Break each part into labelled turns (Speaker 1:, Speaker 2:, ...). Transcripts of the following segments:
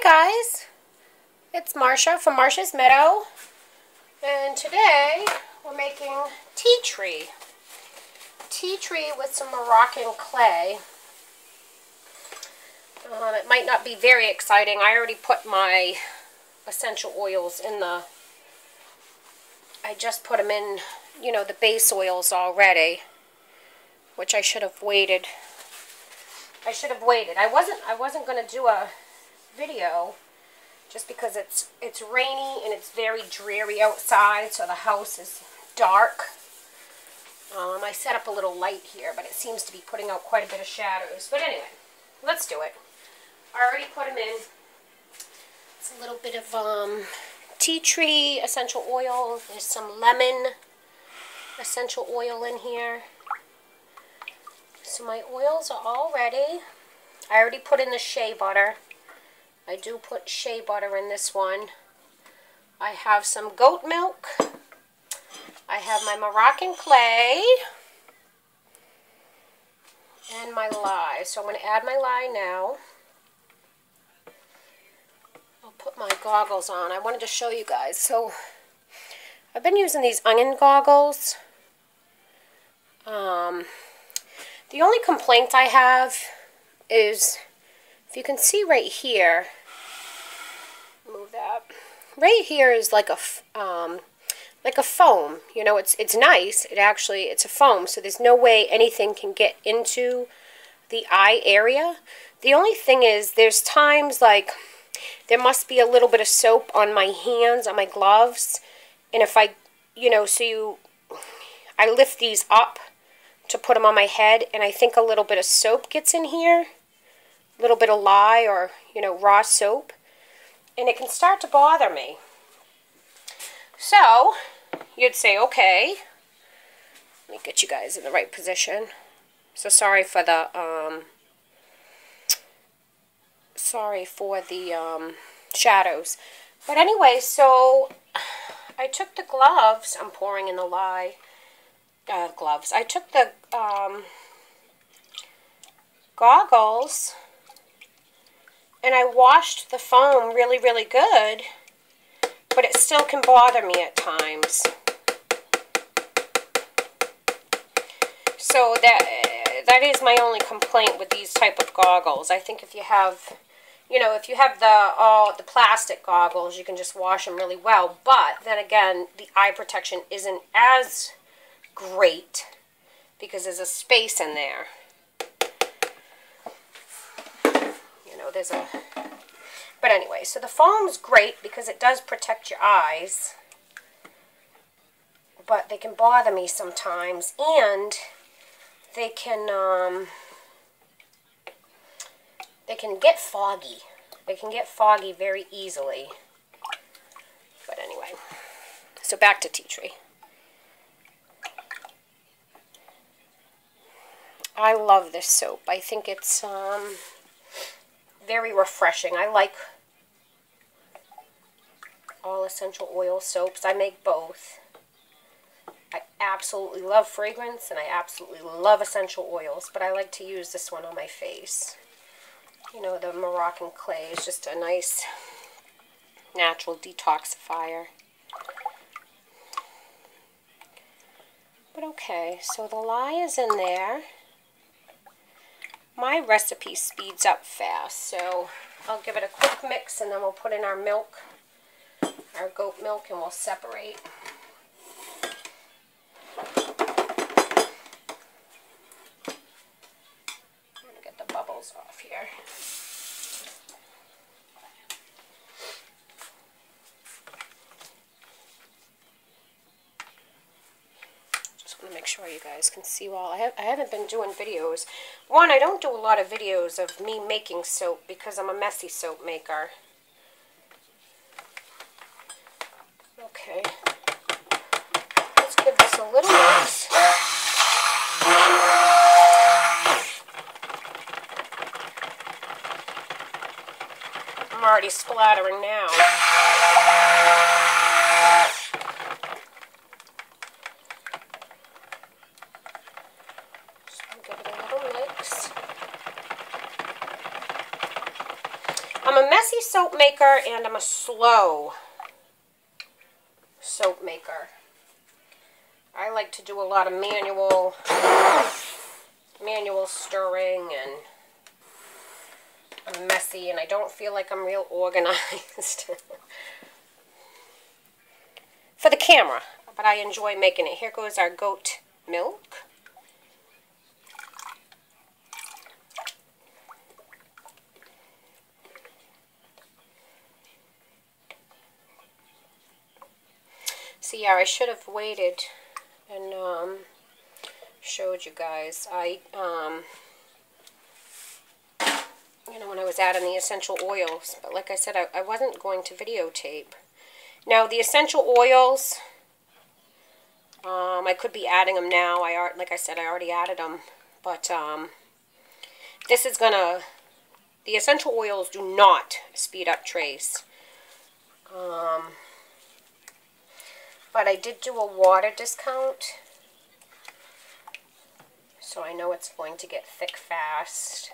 Speaker 1: Hi guys, it's Marsha from Marsha's Meadow, and today we're making tea tree with some Moroccan clay. It might not be very exciting. I already put my essential oils in I just put them in, you know, the base oils already, which I should have waited. I wasn't going to do a video just because it's rainy and it's very dreary outside, so the house is dark. I set up a little light here, but it seems to be putting out quite a bit of shadows. But anyway, let's do it. I already put them in. It's a little bit of tea tree essential oil. There's some lemon essential oil in here. So my oils are all ready. I already put in the shea butter. I do put shea butter in this one. I have some goat milk. I have my Moroccan clay. And my lye. So I'm going to add my lye now. I'll put my goggles on. I wanted to show you guys. So I've been using these onion goggles. The only complaint I have is, if you can see right here, move that. Right here is like a foam. You know, it's nice. It's a foam, so there's no way anything can get into the eye area. The only thing is, there's times like there must be a little bit of soap on my hands, on my gloves, and if I, you know, I lift these up to put them on my head, and I think a little bit of soap gets in here, a little bit of lye or, you know, raw soap, and it can start to bother me. So you'd say, okay, let me get you guys in the right position. So sorry for the shadows. But anyway, so I took the gloves. I'm pouring in the lye. Gloves. I took the goggles and I washed the foam really, really good, but it still can bother me at times. So that is my only complaint with these type of goggles. I think if you have, you know, if you have the plastic goggles, you can just wash them really well. But then again, the eye protection isn't as great because there's a space in there. You know, but anyway, so the foam's great because it does protect your eyes, but they can bother me sometimes, and they can get foggy. They can get foggy very easily. But anyway, so back to tea tree. I love this soap. I think it's very refreshing. I like all essential oil soaps. I make both. I absolutely love fragrance and I absolutely love essential oils, but I like to use this one on my face. You know, the Moroccan clay is just a nice natural detoxifier. But okay, so the lye is in there. My recipe speeds up fast, so I'll give it a quick mix and then we'll put in our milk, our goat milk, and we'll separate. I'm going to get the bubbles off here. To make sure you guys can see well. I haven't been doing videos. One, I don't do a lot of videos of me making soap because I'm a messy soap maker. Okay. Let's give this a little mix. I'm already splattering now. I'm a messy soap maker and I'm a slow soap maker. I like to do a lot of manual stirring, and I'm messy and I don't feel like I'm real organized for the camera, but I enjoy making it. Here goes our goat milk. So yeah, I should have waited and showed you guys. You know, when I was adding the essential oils, but like I said, I wasn't going to videotape. Now the essential oils, I could be adding them now. Like I said, I already added them, but this is gonna. The essential oils do not speed up trace. But I did do a water discount, so I know it's going to get thick fast.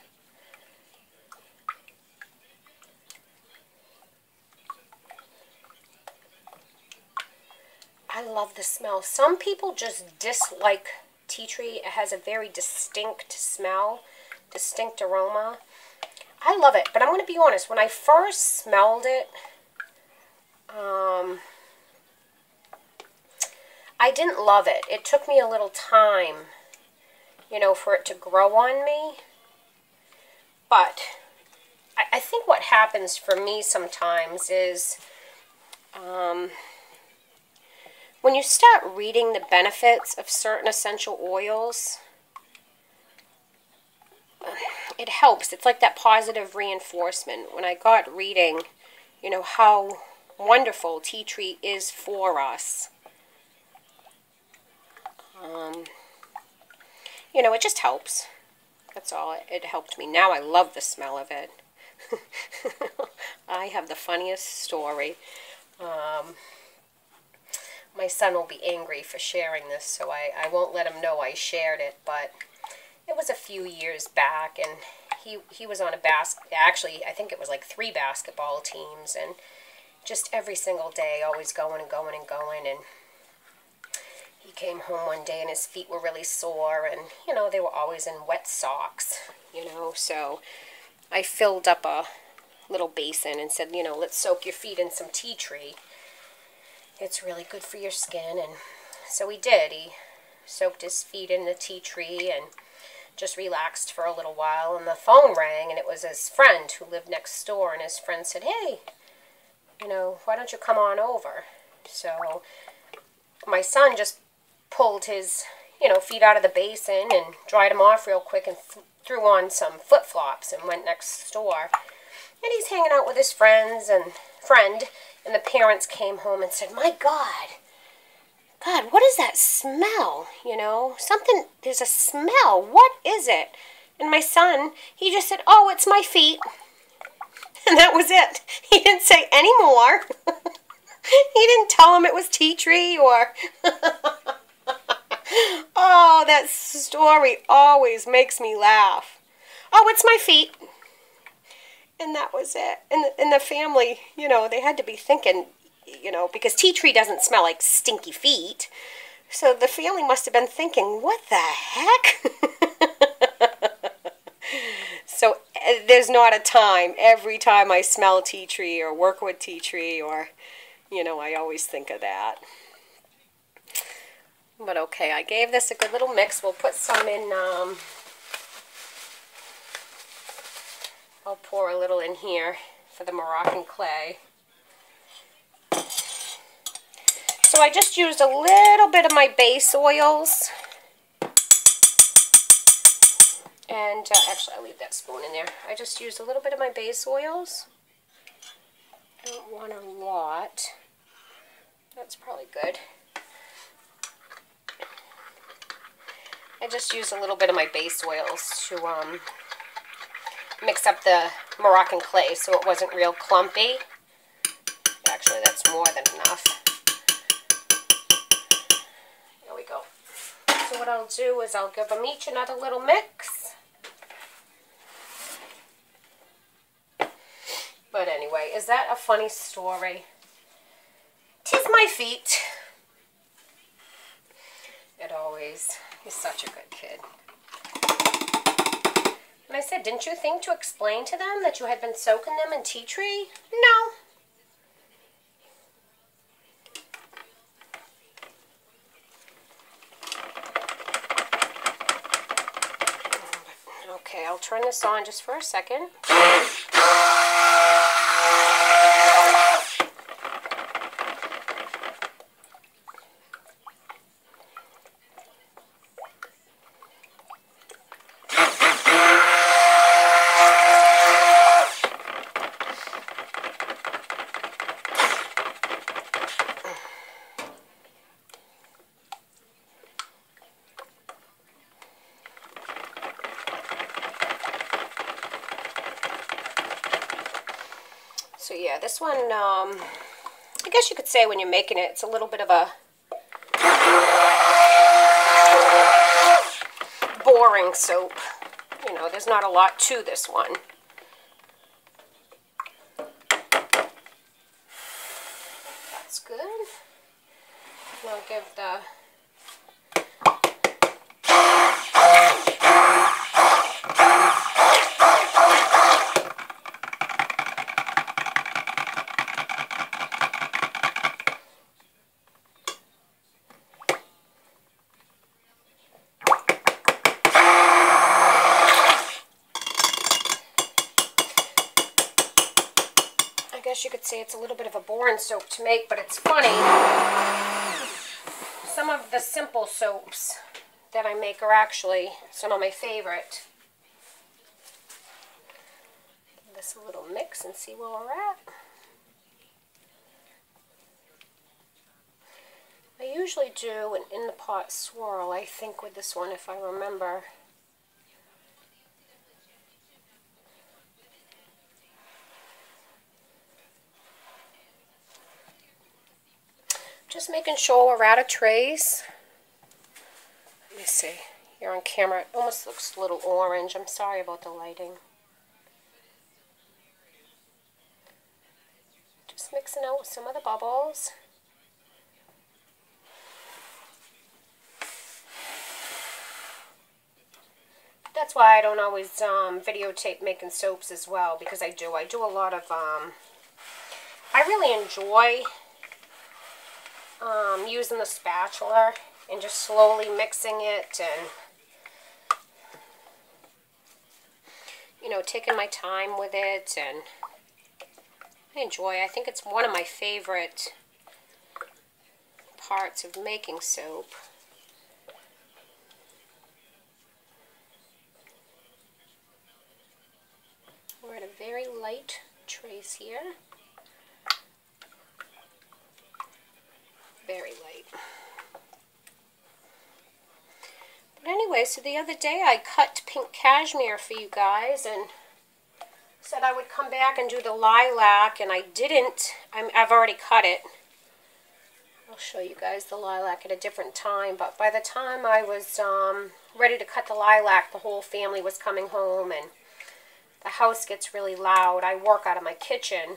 Speaker 1: I love the smell. Some people just dislike tea tree. It has a very distinct smell, distinct aroma. I love it, but I'm going to be honest. When I first smelled it, I didn't love it. It took me a little time, you know, for it to grow on me. But I think what happens for me sometimes is when you start reading the benefits of certain essential oils, it helps. It's like that positive reinforcement. When I got reading, you know, how wonderful tea tree is for us, you know, it just helps. That's all. It helped me. Now I love the smell of it. I have the funniest story. My son will be angry for sharing this, so I won't let him know I shared it, but it was a few years back, and he was on a actually, I think it was like 3 basketball teams, and just every single day, always going and going and going, and he came home one day and his feet were really sore, and, you know, they were always in wet socks, you know, so I filled up a little basin and said, you know, let's soak your feet in some tea tree. It's really good for your skin, and so he did. He soaked his feet in the tea tree and just relaxed for a little while, and the phone rang, and it was his friend who lived next door, and his friend said, hey, you know, why don't you come on over? So my son just pulled his, you know, feet out of the basin and dried them off real quick and threw on some flip-flops and went next door. And he's hanging out with his friend, and the parents came home and said, my God, what is that smell? You know, there's a smell. What is it? And my son, he just said, oh, it's my feet. And that was it. He didn't say any more. He didn't tell him it was tea tree or... Oh, that story always makes me laugh. Oh, it's my feet. And that was it. And the family, you know, they had to be thinking, you know, because tea tree doesn't smell like stinky feet. So the family must have been thinking, what the heck? So there's not a time. Every time I smell tea tree or work with tea tree, or, you know, I always think of that. But okay, I gave this a good little mix. We'll put some in, I'll pour a little in here for the Moroccan clay. So I just used a little bit of my base oils. And actually, I'll leave that spoon in there. I just used a little bit of my base oils. I don't want a lot. That's probably good. I just used a little bit of my base oils to mix up the Moroccan clay so it wasn't real clumpy. Actually, that's more than enough. There we go. So what I'll do is I'll give them each another little mix. But anyway, is that a funny story? 'Tis my feet. It always. He's such a good kid. And I said, didn't you think to explain to them that you had been soaking them in tea tree? No. Okay, I'll turn this on just for a second. So yeah, this one, I guess you could say when you're making it, it's a little bit of a boring soap. You know, there's not a lot to this one. That's good. And I'll give the you could say it's a little bit of a boring soap to make, but it's funny. Some of the simple soaps that I make are actually some of my favorite. Give this a little mix and see where we're at. I usually do an in-the-pot swirl, I think, with this one, if I remember. Just making sure we're out of trays. Let me see. Here on camera, it almost looks a little orange. I'm sorry about the lighting. Just mixing out some of the bubbles. That's why I don't always videotape making soaps as well, because I do a lot of, I really enjoy using the spatula and just slowly mixing it and, you know, taking my time with it, and I think it's one of my favorite parts of making soap. We're at a very light trace here. Very light. But anyway, so the other day I cut pink cashmere for you guys and said I would come back and do the lilac, and I didn't. I've already cut it. I'll show you guys the lilac at a different time, but by the time I was ready to cut the lilac, the whole family was coming home and the house gets really loud. I work out of my kitchen.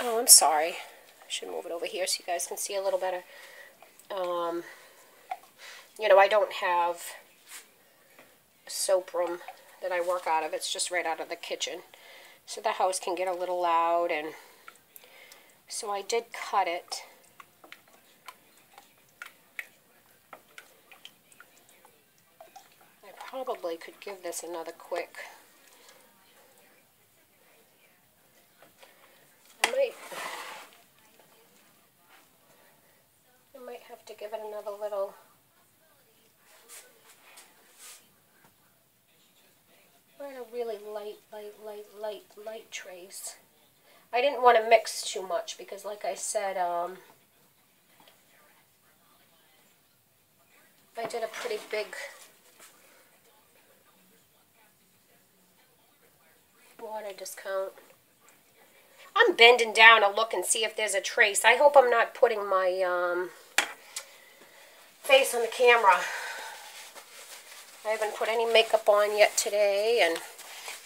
Speaker 1: Oh, I'm sorry. I should move it over here so you guys can see a little better. You know, I don't have a soap room that I work out of. It's just right out of the kitchen. So the house can get a little loud, and so I did cut it. I probably could give this another quick. I might have to give it another little. We're in a really light trace. I didn't want to mix too much because, like I said, I did a pretty big water discount. I'm bending down to look and see if there's a trace. I hope I'm not putting my face on the camera. I haven't put any makeup on yet today, and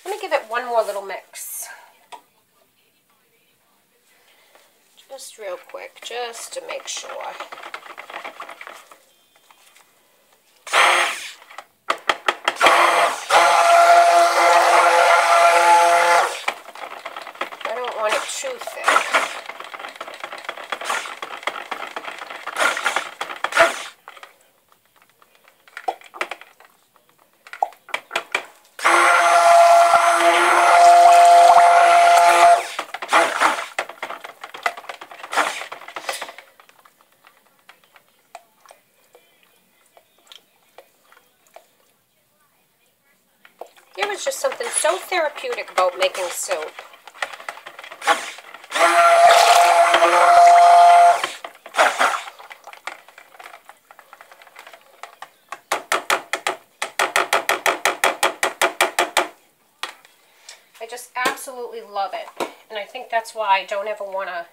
Speaker 1: let me give it one more little mix. Just real quick, just to make sure. I don't want it too thick. There was just something so therapeutic about making soap. I just absolutely love it. And I think that's why I don't ever want to,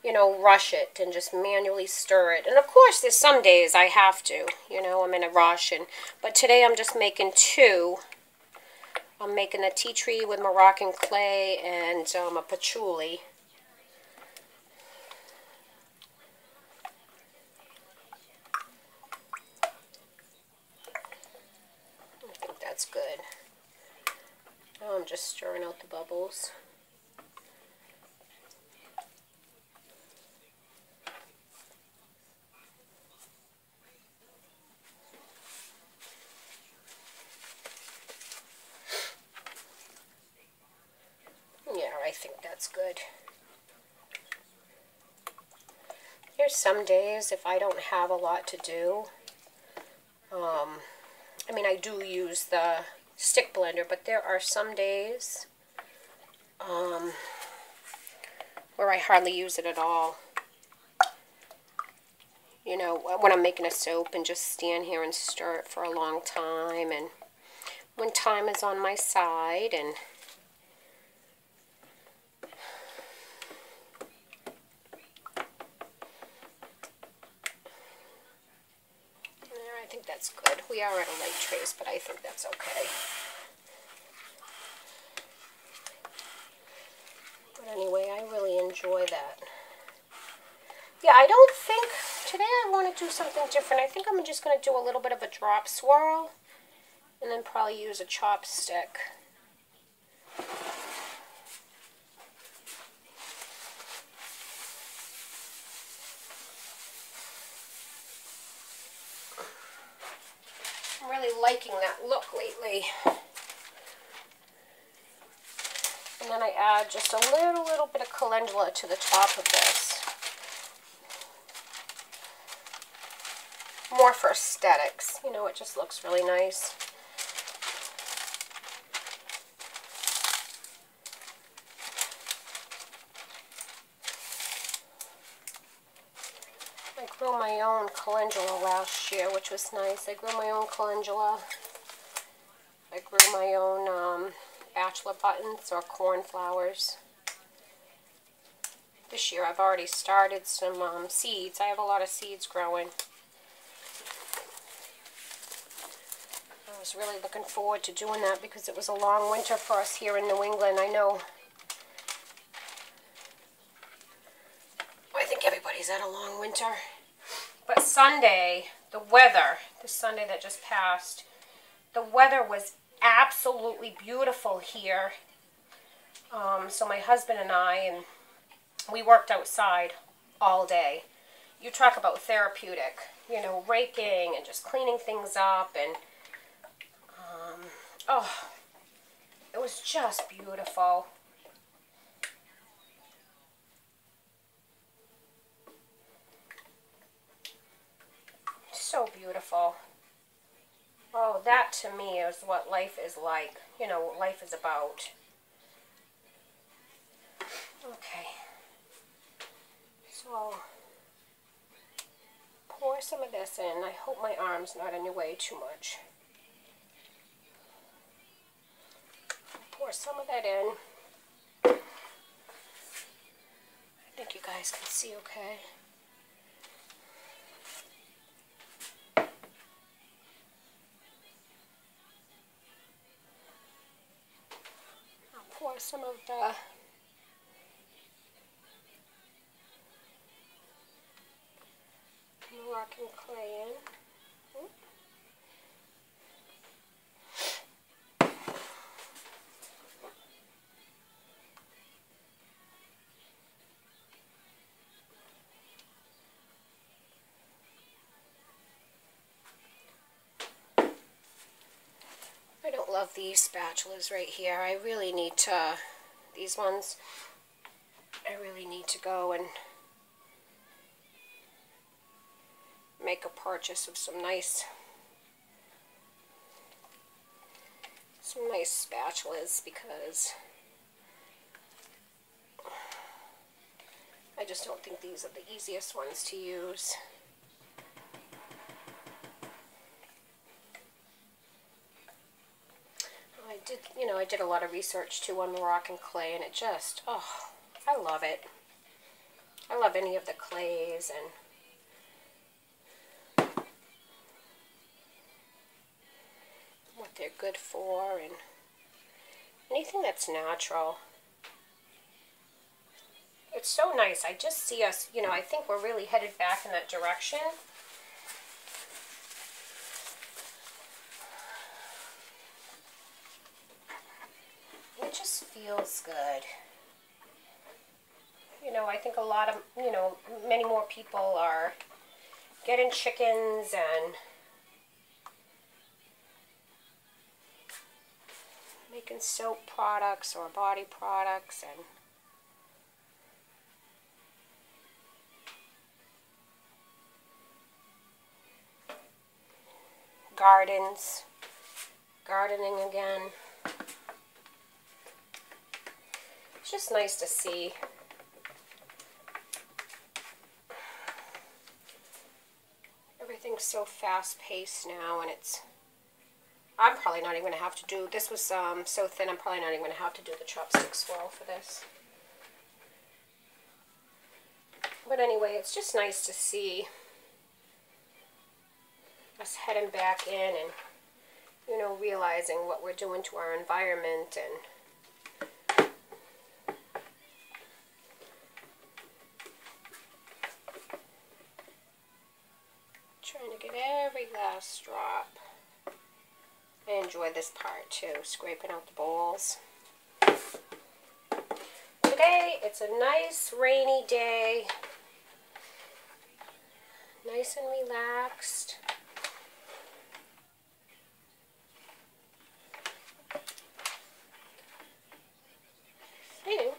Speaker 1: you know, rush it and just manually stir it. And of course, there's some days I have to, you know, I'm in a rush. But today I'm just making two. I'm making a tea tree with Moroccan clay and a patchouli. I think that's good. Now I'm just stirring out the bubbles. Yeah, I think that's good. There's some days if I don't have a lot to do, I mean, I do use the stick blender, but there are some days where I hardly use it at all. You know, when I'm making a soap and just stand here and stir it for a long time, and when time is on my side, and I think that's good. We are at a light trace, but I think that's okay. But anyway, I really enjoy that. Yeah, I don't think, today I want to do something different. I think I'm just going to do a little bit of a drop swirl, and then probably use a chopstick. I'm really liking that look lately. And then I add just a little bit of calendula to the top of this. More for aesthetics. You know, it just looks really nice. I grew my own calendula last year, which was nice. I grew my own calendula. I grew my own bachelor buttons or cornflowers. This year I've already started some seeds. I have a lot of seeds growing. I was really looking forward to doing that because it was a long winter for us here in New England. I know. I think everybody's had a long winter. But Sunday, the weather, the Sunday that just passed, the weather was absolutely beautiful here. So my husband and I, we worked outside all day. You talk about therapeutic, you know, raking and just cleaning things up, and oh, it was just beautiful. So beautiful. Oh, that to me is what life is like. You know, what life is about. Okay. So, pour some of this in. I hope my arm's not in your way too much. Pour some of that in. I think you guys can see okay. I'll pour some of the Moroccan clay in. I don't love these spatulas right here. I really need to, these ones, I really need to go and make a purchase of some nice spatulas, because I just don't think these are the easiest ones to use. I did a lot of research too on Moroccan clay, and it just, oh, I love it. I love any of the clays and what they're good for, and anything that's natural. It's so nice. I just see us, I think we're really headed back in that direction. It just feels good. I think a lot of, many more people are getting chickens and making soap products or body products and gardening again. It's just nice to see. Everything's so fast-paced now, and I'm probably not even going to have to do, this was so thin, I'm probably not even going to have to do the chopstick swirl for this. But anyway, it's just nice to see us heading back in and, realizing what we're doing to our environment and trying to get every last drop. I enjoy this part too, scraping out the bowls. Today, it's a nice rainy day. Nice and relaxed. I think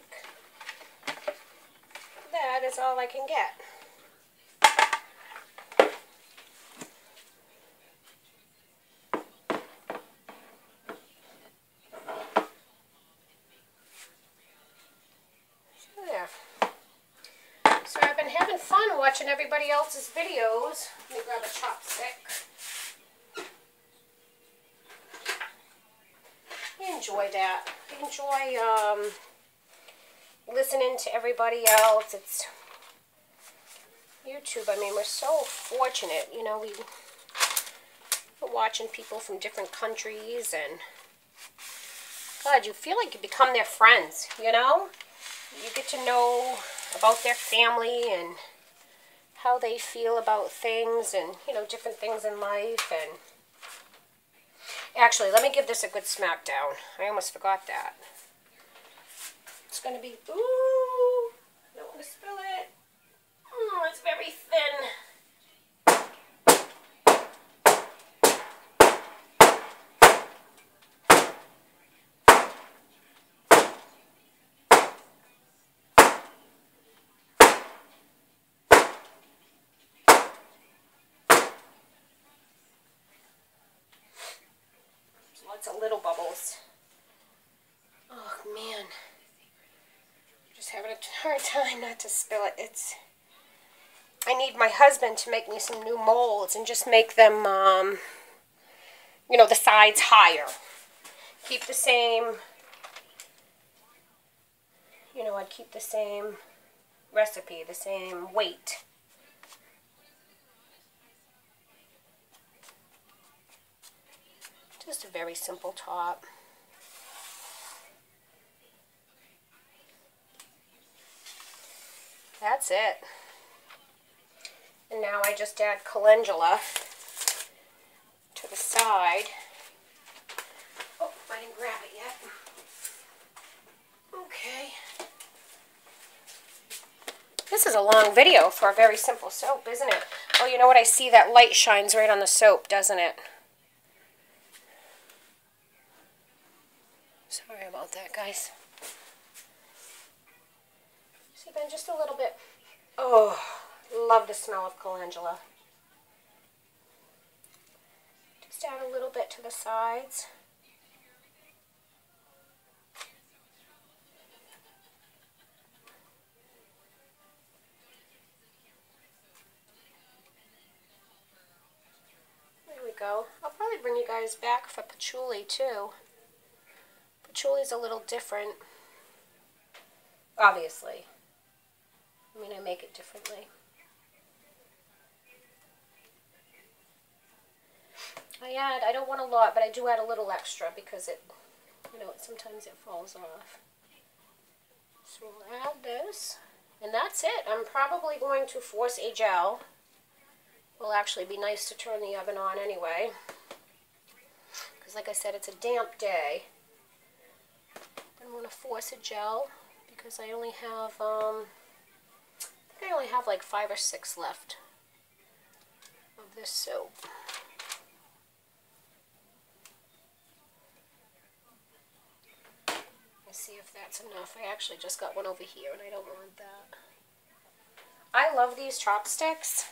Speaker 1: that is all I can get. So I've been having fun watching everybody else's videos. Let me grab a chopstick. I enjoy that. I enjoy listening to everybody else. It's YouTube. I mean, we're so fortunate. We're watching people from different countries, and God, you feel like you become their friends, You get to know about their family and how they feel about things and, different things in life. And actually, let me give this a good smack down. I almost forgot that. It's going to be, ooh, I don't want to spill it. Oh, it's very thin. Lots of little bubbles. Oh man, I'm just having a hard time not to spill it. I need my husband to make me some new molds and just make them, the sides higher. Keep the same, I'd keep the same recipe, the same weight. Just a very simple top. That's it. And now I just add calendula to the side. Oh, I didn't grab it yet. Okay. This is a long video for a very simple soap, isn't it? Oh, you know what? I see that light shines right on the soap, doesn't it? Sorry about that, guys. See, Ben, just a little bit. Oh, love the smell of calendula. Just add a little bit to the sides. There we go. I'll probably bring you guys back for patchouli too. Patchouli's a little different, obviously. I mean, I make it differently. I don't want a lot, but I do add a little extra because it, you know, sometimes it falls off. So we'll add this, and that's it. I'm probably going to force a gel. Will actually be nice to turn the oven on anyway, because like I said, it's a damp day. I'm going to force a gel because I only have, I think I only have like 5 or 6 left of this soap. Let's see if that's enough. I actually just got one over here and I don't want that. I love these chopsticks.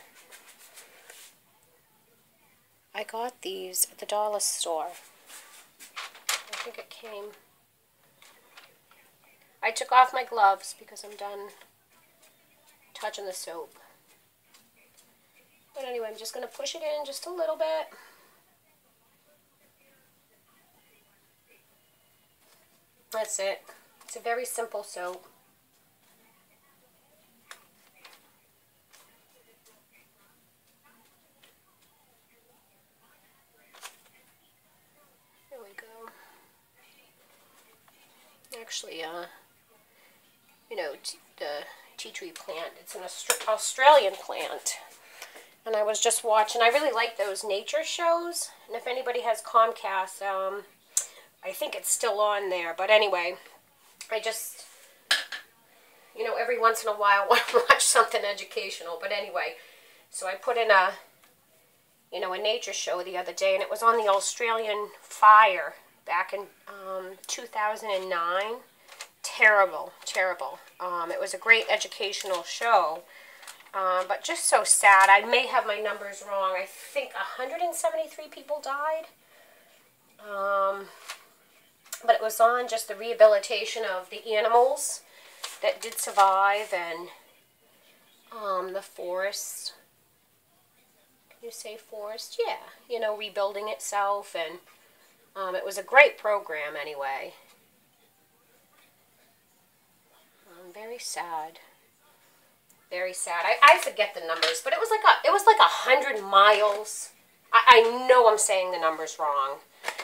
Speaker 1: I got these at the dollar store. I think it came. I took off my gloves because I'm done touching the soap. But anyway, I'm just going to push it in just a little bit. That's it. It's a very simple soap. There we go. Actually, you know, the tea tree plant, it's an Australian plant. And I was just watching, I really like those nature shows. And if anybody has Comcast, I think it's still on there. But anyway, I just, you know, every once in a while want to watch something educational. But anyway, so I put in a, you know, a nature show the other day. And it was on the Australian fire back in 2009. Terrible, terrible. It was a great educational show. But just so sad. I may have my numbers wrong. I think 173 people died. But it was on just the rehabilitation of the animals that did survive and the forest. Can you say forest? Yeah. You know, rebuilding itself. And it was a great program anyway. Very sad. Very sad. I forget the numbers, but it was like 100 miles. I know I'm saying the numbers wrong,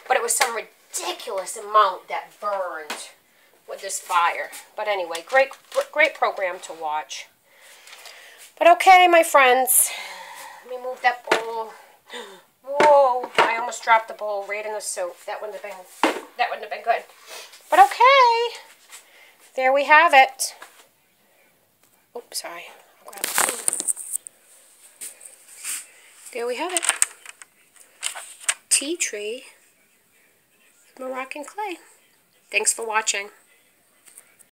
Speaker 1: but it was some ridiculous amount that burned with this fire. But anyway, great program to watch. But okay, my friends, let me move that bowl. Whoa! I almost dropped the bowl right in the soap. That wouldn't have been good. But okay, there we have it. Oops, sorry. I'll grab it. There we have it. Tea tree, Moroccan clay. Thanks for watching.